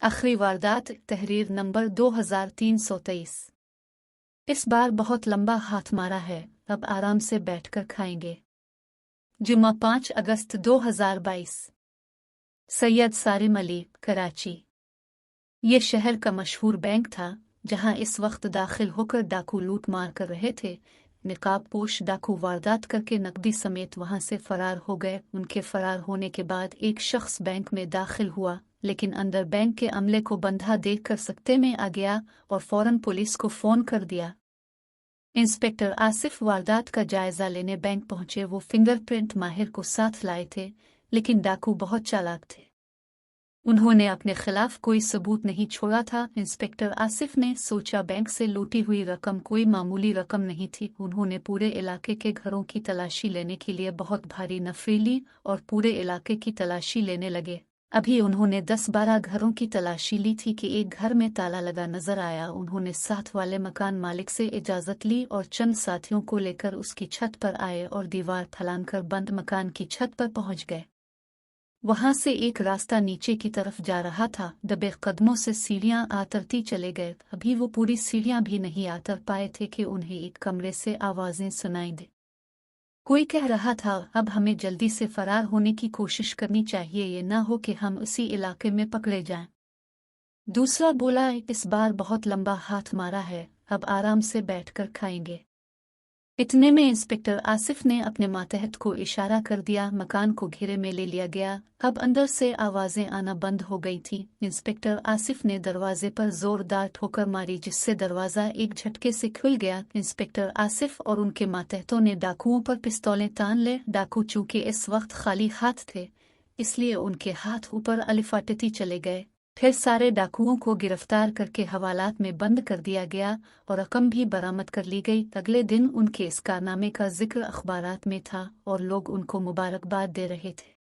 आखिरी वारदात तहरीर नंबर 2323। इस बार बहुत लंबा हाथ मारा है, अब आराम से बैठकर खाएंगे। जुम्मा 5 अगस्त 2022। सैयद सारिम अली, कराची। ये शहर का मशहूर बैंक था जहां इस वक्त दाखिल होकर डाकू लूट मार कर रहे थे। निकाब पोश डाकू वारदात करके नकदी समेत वहां से फरार हो गए। उनके फरार होने के बाद एक शख्स बैंक में दाखिल हुआ, लेकिन अंदर बैंक के अमले को बंधा देखकर सकते में आ गया और फौरन पुलिस को फोन कर दिया। इंस्पेक्टर आसिफ वारदात का जायजा लेने बैंक पहुंचे। वो फिंगरप्रिंट माहिर को साथ लाए थे, लेकिन डाकू बहुत चालाक थे। उन्होंने अपने खिलाफ कोई सबूत नहीं छोड़ा था। इंस्पेक्टर आसिफ ने सोचा बैंक से लूटी हुई रकम कोई मामूली रकम नहीं थी। उन्होंने पूरे इलाके के घरों की तलाशी लेने के लिए बहुत भारी नफरी ली और पूरे इलाके की तलाशी लेने लगे। अभी उन्होंने 10-12 घरों की तलाशी ली थी कि एक घर में ताला लगा नजर आया। उन्होंने साथ वाले मकान मालिक से इजाजत ली और चंद साथियों को लेकर उसकी छत पर आए और दीवार फलांकर बंद मकान की छत पर पहुंच गए। वहां से एक रास्ता नीचे की तरफ जा रहा था। दबे कदमों से सीढ़ियां आतरती चले गए। अभी वो पूरी सीढ़ियां भी नहीं आतर पाए थे कि उन्हें एक कमरे से आवाजें सुनाई दे। कोई कह रहा था, अब हमें जल्दी से फरार होने की कोशिश करनी चाहिए, ये ना हो कि हम उसी इलाके में पकड़े जाएं। दूसरा बोला, इस बार बहुत लंबा हाथ मारा है, अब आराम से बैठकर खाएंगे। इतने में इंस्पेक्टर आसिफ ने अपने मातहत को इशारा कर दिया। मकान को घेरे में ले लिया गया। अब अंदर से आवाजें आना बंद हो गई थी। इंस्पेक्टर आसिफ ने दरवाजे पर जोरदार ठोकर मारी, जिससे दरवाजा एक झटके से खुल गया। इंस्पेक्टर आसिफ और उनके मातहतों ने डाकुओं पर पिस्तौलें तान ले। डाकू चूंकि इस वक्त खाली हाथ थे, इसलिए उनके हाथ ऊपर अलिफाटती चले गए। फिर सारे डाकुओं को गिरफ्तार करके हवालात में बंद कर दिया गया और रकम भी बरामद कर ली गई। अगले दिन उनके इस कारनामे का जिक्र अखबारात में था और लोग उनको मुबारकबाद दे रहे थे।